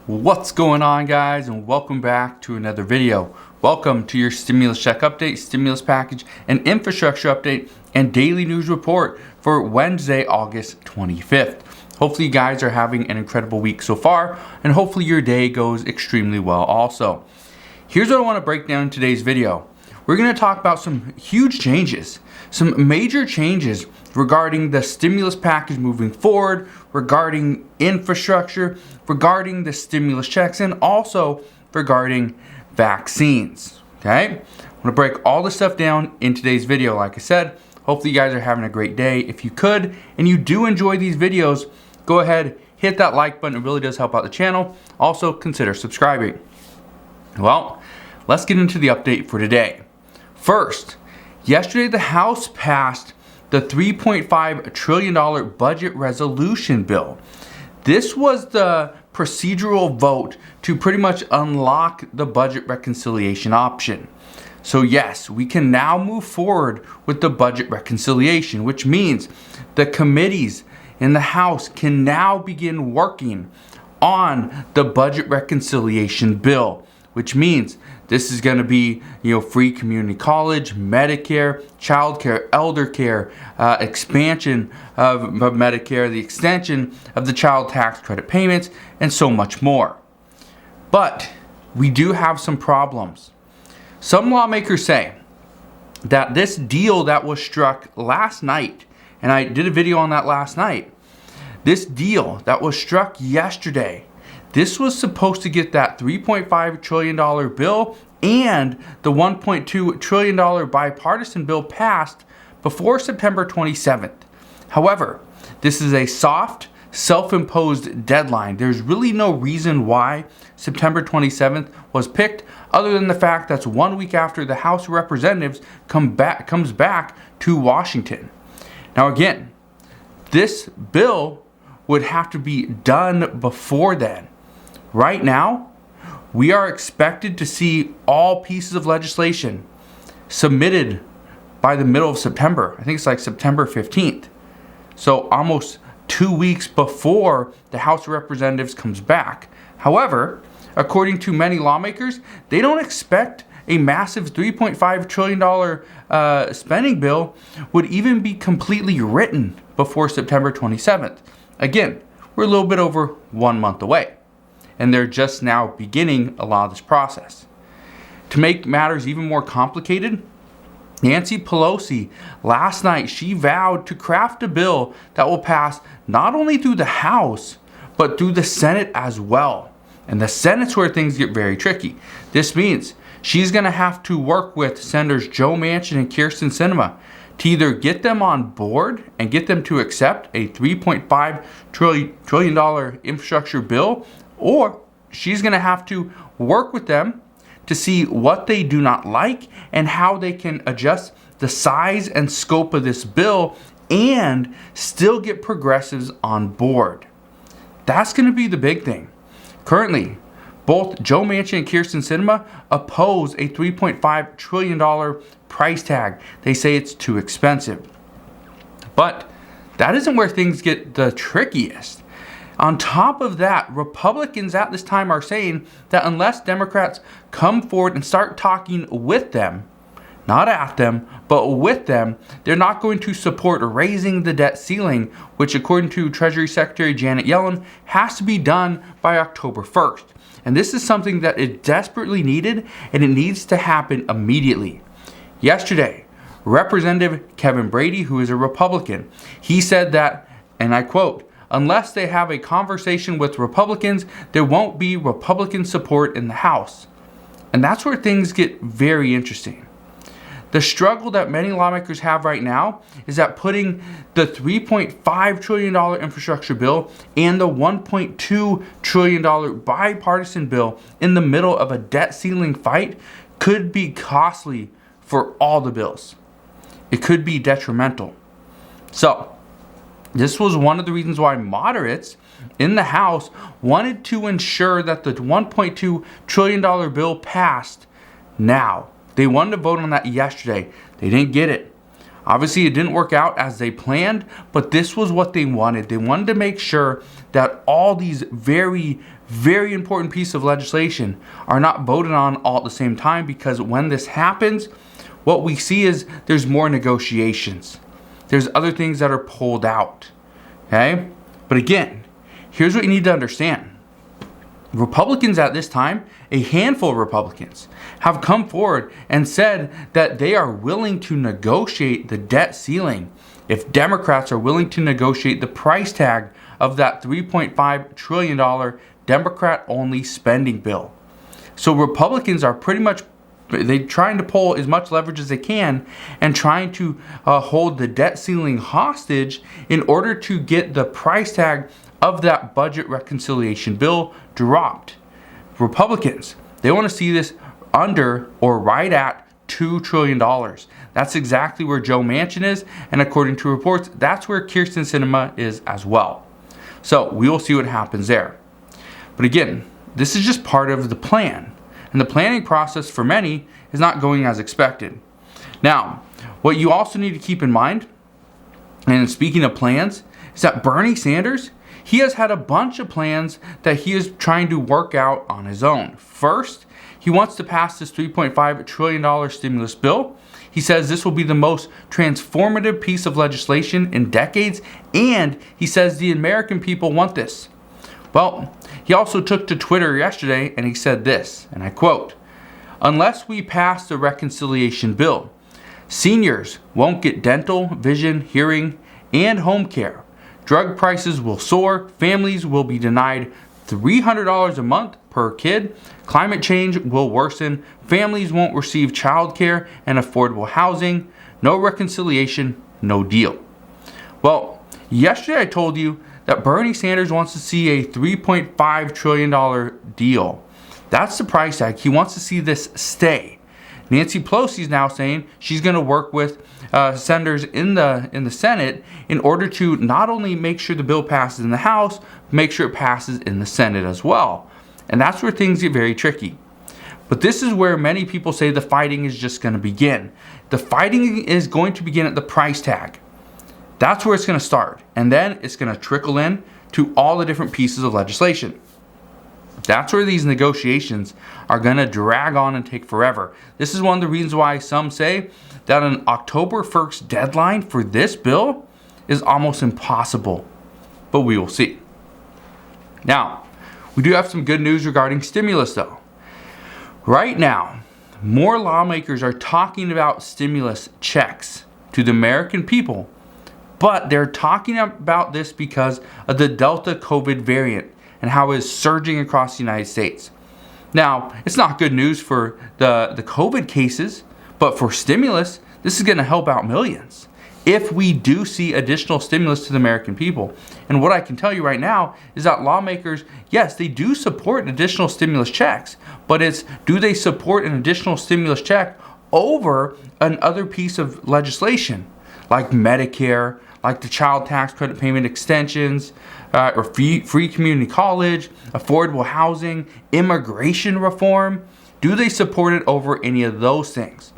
What's going on, guys, and welcome back to another video. Welcome to your stimulus check update, stimulus package, and infrastructure update and daily news report for Wednesday, August 25th. Hopefully you guys are having an incredible week so far, and hopefully your day goes extremely well also. Here's what I want to break down in today's video. We're going to talk about some huge changes, some major changes regarding the stimulus package moving forward, regarding infrastructure, regarding the stimulus checks, and also regarding vaccines. Okay? I'm going to break all this stuff down in today's video. Like I said, hopefully you guys are having a great day. If you could, and you do enjoy these videos, go ahead, hit that like button. It really does help out the channel. Also, consider subscribing. Well, let's get into the update for today. First, yesterday the House passed the $3.5 trillion budget resolution bill. This was the procedural vote to pretty much unlock the budget reconciliation option. So yes, we can now move forward with the budget reconciliation, which means the committees in the House can now begin working on the budget reconciliation bill, which means this is going to be, free community college, Medicare, child care, elder care, expansion of Medicare, the extension of the child tax credit payments, and so much more. But we do have some problems. Some lawmakers say that this deal that was struck last night, and I did a video on that last night, this deal that was struck yesterday, this was supposed to get that $3.5 trillion bill and the $1.2 trillion bipartisan bill passed before September 27th. However, this is a soft, self-imposed deadline. There's really no reason why September 27th was picked other than the fact that's 1 week after the House of Representatives comes back to Washington. Now again, this bill would have to be done before then. Right now, we are expected to see all pieces of legislation submitted by the middle of September. I think it's like September 15th. So almost 2 weeks before the House of Representatives comes back. However, according to many lawmakers, they don't expect a massive $3.5 trillion spending bill would even be completely written before September 27th. Again, we're a little bit over 1 month away, and they're just now beginning a lot of this process. To make matters even more complicated, Nancy Pelosi, last night, she vowed to craft a bill that will pass not only through the House, but through the Senate as well. And the Senate's where things get very tricky. This means she's going to have to work with Senators Joe Manchin and Kyrsten Sinema to either get them on board and get them to accept a $3.5 trillion infrastructure bill, or she's going to have to work with them to see what they do not like and how they can adjust the size and scope of this bill and still get progressives on board. That's going to be the big thing. Currently, both Joe Manchin and Kyrsten Sinema oppose a $3.5 trillion price tag. They say it's too expensive. But that isn't where things get the trickiest. On top of that, Republicans at this time are saying that unless Democrats come forward and start talking with them, not at them, but with them, they're not going to support raising the debt ceiling, which according to Treasury Secretary Janet Yellen has to be done by October 1st. And this is something that is desperately needed, and it needs to happen immediately. Yesterday, Representative Kevin Brady, who is a Republican, he said that, and I quote, "Unless they have a conversation with Republicans, there won't be Republican support in the House." And that's where things get very interesting. The struggle that many lawmakers have right now is that putting the $3.5 trillion infrastructure bill and the $1.2 trillion bipartisan bill in the middle of a debt ceiling fight could be costly for all the bills. It could be detrimental. So, this was one of the reasons why moderates in the House wanted to ensure that the $1.2 trillion bill passed now. They wanted to vote on that yesterday. They didn't get it. Obviously, it didn't work out as they planned, but this was what they wanted. They wanted to make sure that all these very, very important pieces of legislation are not voted on all at the same time, because when this happens, what we see is there's more negotiations. There's other things that are pulled out. Okay? But again, here's what you need to understand. Republicans at this time, a handful of Republicans, have come forward and said that they are willing to negotiate the debt ceiling if Democrats are willing to negotiate the price tag of that $3.5 trillion Democrat-only spending bill. So Republicans are pretty much trying to pull as much leverage as they can and trying to hold the debt ceiling hostage in order to get the price tag of that budget reconciliation bill dropped. Republicans, they want to see this under or right at $2 trillion. That's exactly where Joe Manchin is, and according to reports, that's where Kyrsten Sinema is as well. So we will see what happens there. But again, this is just part of the plan. And the planning process for many is not going as expected. Now, what you also need to keep in mind, and speaking of plans, is that Bernie Sanders, he has had a bunch of plans that he is trying to work out on his own. First, he wants to pass this $3.5 trillion stimulus bill. He says this will be the most transformative piece of legislation in decades, and he says the American people want this. Well, he also took to Twitter yesterday and he said this, and I quote, "Unless we pass the reconciliation bill, seniors won't get dental, vision, hearing, and home care. Drug prices will soar, families will be denied $300 a month per kid, climate change will worsen, families won't receive childcare and affordable housing, no reconciliation, no deal." Well, yesterday I told you that Bernie Sanders wants to see a $3.5 trillion deal. That's the price tag. He wants to see this stay. Nancy Pelosi is now saying she's going to work with senators in the Senate in order to not only make sure the bill passes in the House, but make sure it passes in the Senate as well. And that's where things get very tricky. But this is where many people say the fighting is just going to begin. The fighting is going to begin at the price tag. That's where it's going to start. And then it's going to trickle in to all the different pieces of legislation. That's where these negotiations are going to drag on and take forever. This is one of the reasons why some say that an October 1st deadline for this bill is almost impossible. But we will see. Now, we do have some good news regarding stimulus though. Right now, more lawmakers are talking about stimulus checks to the American people, but they're talking about this because of the Delta COVID variant and how it is surging across the United States. Now, it's not good news for the COVID cases, but for stimulus, this is going to help out millions if we do see additional stimulus to the American people. And what I can tell you right now is that lawmakers, yes, they do support additional stimulus checks, but it's, do they support an additional stimulus check over another piece of legislation like Medicare, like the child tax credit payment extensions, or free community college, affordable housing, immigration reform? Do they support it over any of those things?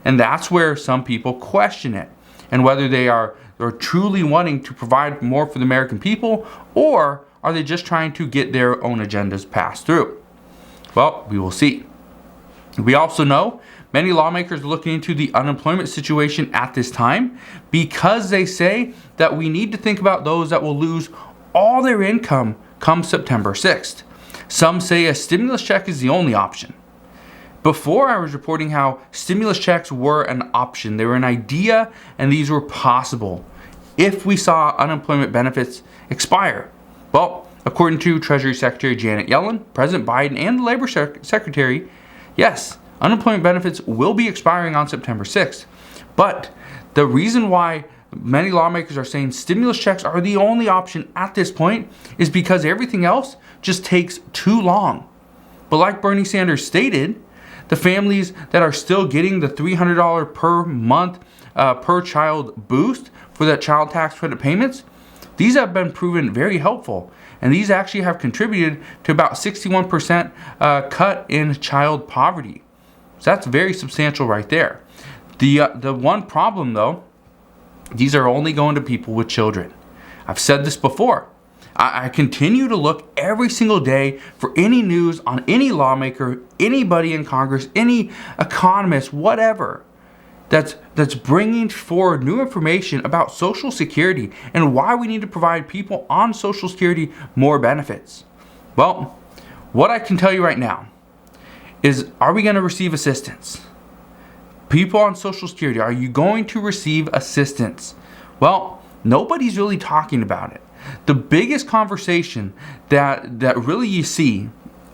And that's where some people question it, and whether they're truly wanting to provide more for the American people, or are they just trying to get their own agendas passed through? Well, we will see. We also know many lawmakers are looking into the unemployment situation at this time because they say that we need to think about those that will lose all their income come September 6th. Some say a stimulus check is the only option. Before, I was reporting how stimulus checks were an option. They were an idea, and these were possible if we saw unemployment benefits expire. Well, according to Treasury Secretary Janet Yellen, President Biden, and the Labor Secretary, yes, unemployment benefits will be expiring on September 6th. But the reason why many lawmakers are saying stimulus checks are the only option at this point is because everything else just takes too long. But like Bernie Sanders stated, the families that are still getting the $300 per month per child boost for that child tax credit payments, these have been proven very helpful. And these actually have contributed to about 61% cut in child poverty. So that's very substantial right there. The one problem though, these are only going to people with children. I've said this before. I continue to look every single day for any news on any lawmaker, anybody in Congress, any economist, whatever, that's bringing forward new information about Social Security and why we need to provide people on Social Security more benefits. Well, what I can tell you right now is, are we going to receive assistance? People on Social Security, are you going to receive assistance? Well, nobody's really talking about it. The biggest conversation that really you see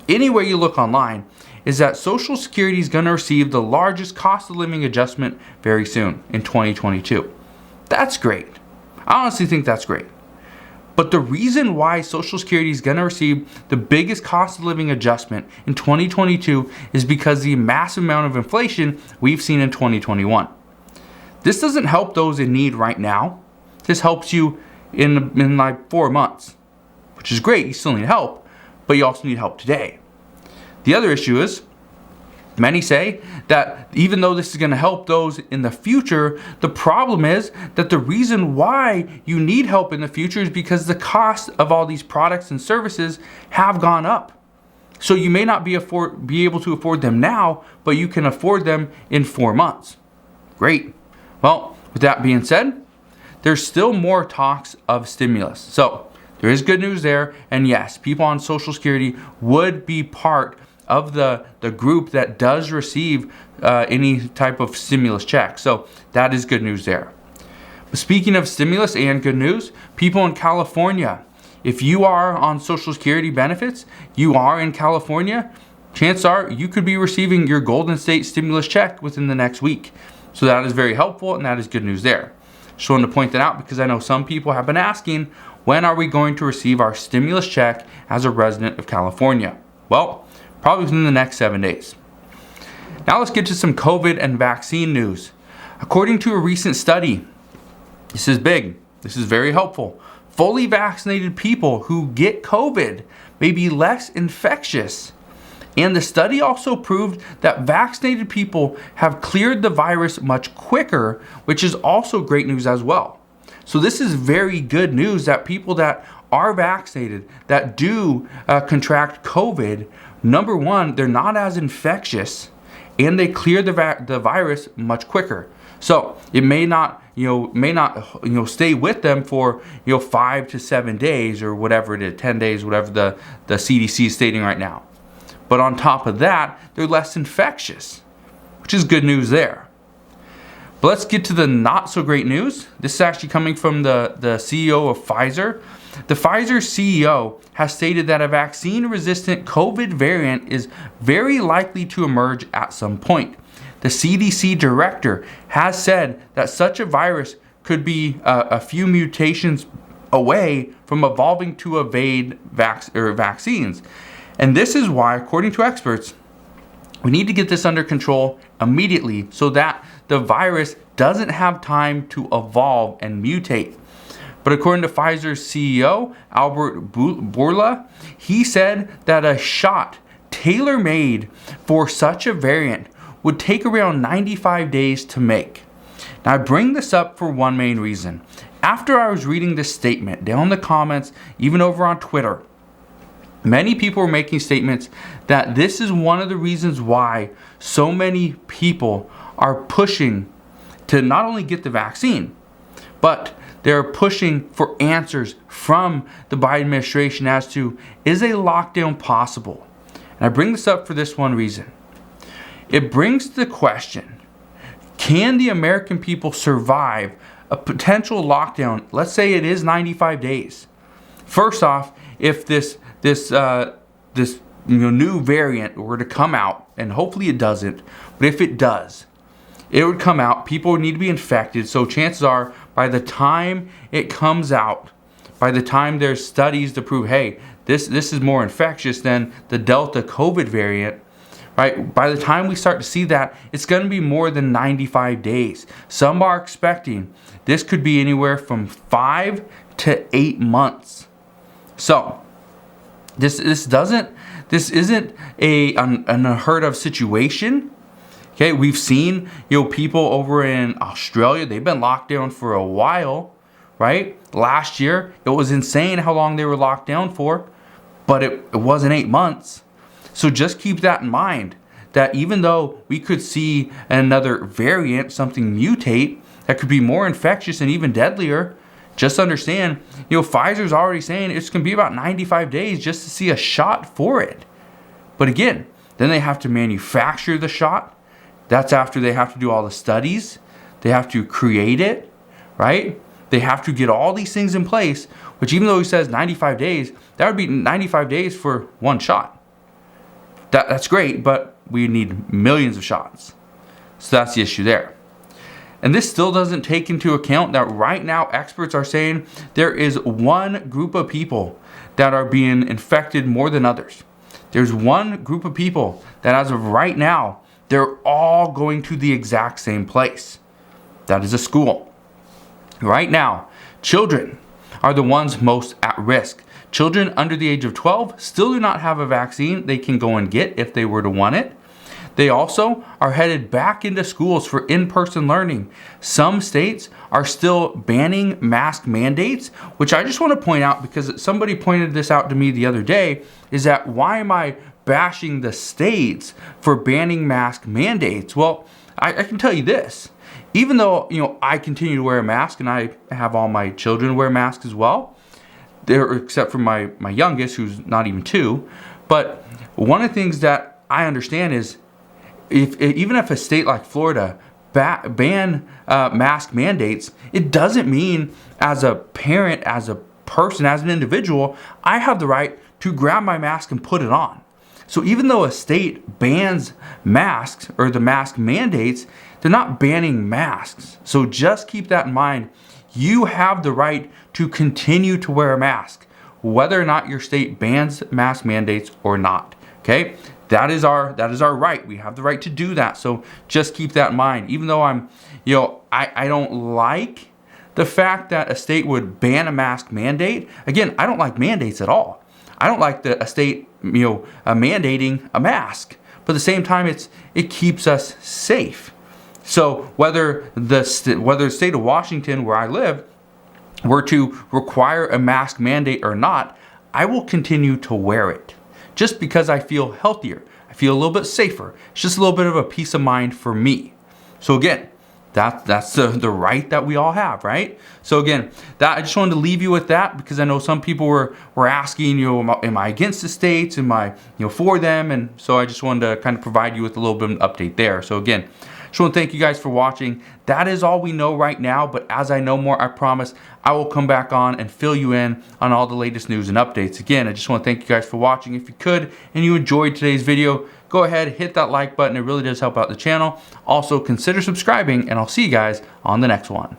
anywhere you look online is that Social Security is going to receive the largest cost of living adjustment very soon in 2022. That's great. I honestly think that's great. But the reason why Social Security is going to receive the biggest cost of living adjustment in 2022 is because the massive amount of inflation we've seen in 2021. This doesn't help those in need right now. This helps you in like 4 months, which is great. You still need help, but you also need help today. The other issue is, many say that even though this is going to help those in the future, the problem is that the reason why you need help in the future is because the cost of all these products and services have gone up. So you may not be able to afford them now, but you can afford them in 4 months. Great. Well, with that being said, there's still more talks of stimulus. So there is good news there. And yes, people on Social Security would be part of the group that does receive any type of stimulus check. So that is good news there. But speaking of stimulus and good news, people in California, if you are on Social Security benefits, you are in California, chances are you could be receiving your Golden State stimulus check within the next week. So that is very helpful, and that is good news there. Just wanted to point that out because I know some people have been asking, when are we going to receive our stimulus check as a resident of California? Well, probably within the next 7 days. Now let's get to some COVID and vaccine news. According to a recent study, this is big, this is very helpful. Fully vaccinated people who get COVID may be less infectious. And the study also proved that vaccinated people have cleared the virus much quicker, which is also great news as well. So this is very good news that people that are vaccinated, that do contract COVID, number one, they're not as infectious and they clear the virus much quicker. So it may not stay with them for 5 to 7 days or whatever it is, 10 days, whatever the CDC is stating right now. But on top of that, they're less infectious, which is good news there. But let's get to the not so great news. This is actually coming from the CEO of Pfizer. The Pfizer CEO has stated that a vaccine-resistant COVID variant is very likely to emerge at some point. The CDC director has said that such a virus could be a few mutations away from evolving to evade vaccines. And this is why, according to experts, we need to get this under control immediately so that the virus doesn't have time to evolve and mutate. But according to Pfizer's CEO, Albert Bourla, he said that a shot tailor-made for such a variant would take around 95 days to make. Now, I bring this up for one main reason. After I was reading this statement down in the comments, even over on Twitter, many people were making statements that this is one of the reasons why so many people are pushing to not only get the vaccine, but they're pushing for answers from the Biden administration as to, is a lockdown possible? And I bring this up for this one reason. It brings the question, can the American people survive a potential lockdown? Let's say it is 95 days. First off, if this new variant were to come out, and hopefully it doesn't, but if it does, it would come out, people would need to be infected, so chances are by the time it comes out, by the time there's studies to prove, hey, this is more infectious than the Delta COVID variant, right? By the time we start to see that, it's going to be more than 95 days. Some are expecting this could be anywhere from 5 to 8 months. So this isn't an unheard of situation. Okay, we've seen people over in Australia, they've been locked down for a while, right? Last year, it was insane how long they were locked down for, but it wasn't 8 months. So just keep that in mind, that even though we could see another variant, something mutate that could be more infectious and even deadlier, just understand, Pfizer's already saying it's going to be about 95 days just to see a shot for it. But again, then they have to manufacture the shot. That's after they have to do all the studies. They have to create it, right? They have to get all these things in place, which even though he says 95 days, that would be 95 days for one shot. That's great, but we need millions of shots. So that's the issue there. And this still doesn't take into account that right now experts are saying there is one group of people that are being infected more than others. There's one group of people that as of right now, they're all going to the exact same place. That is a school. Right now, children are the ones most at risk. Children under the age of 12 still do not have a vaccine they can go and get if they were to want it. They also are headed back into schools for in-person learning. Some states are still banning mask mandates, which I just want to point out because somebody pointed this out to me the other day, is that why am I bashing the states for banning mask mandates? Well, I can tell you this. Even though, I continue to wear a mask and I have all my children wear masks as well, except for my youngest, who's not even 2. But one of the things that I understand is even if a state like Florida ban mask mandates, it doesn't mean as a parent, as a person, as an individual, I have the right to grab my mask and put it on. So even though a state bans masks or the mask mandates, they're not banning masks. So just keep that in mind. You have the right to continue to wear a mask, whether or not your state bans mask mandates or not. Okay? That is our right. We have the right to do that. So just keep that in mind. Even though I don't like the fact that a state would ban a mask mandate. Again, I don't like mandates at all. I don't like a state mandating a mask. But at the same time, it keeps us safe. So whether the state of Washington, where I live, were to require a mask mandate or not, I will continue to wear it. Just because I feel healthier. I feel a little bit safer. It's just a little bit of a peace of mind for me. So again, that's the right that we all have, right? So again, I just wanted to leave you with that because I know some people were asking, am I against the states? Am I, for them? And so I just wanted to kind of provide you with a little bit of an update there. So again, just want to thank you guys for watching. That is all we know right now, but as I know more, I promise I will come back on and fill you in on all the latest news and updates. Again, I just want to thank you guys for watching. If you could and you enjoyed today's video, go ahead, hit that like button. It really does help out the channel. Also, consider subscribing, and I'll see you guys on the next one.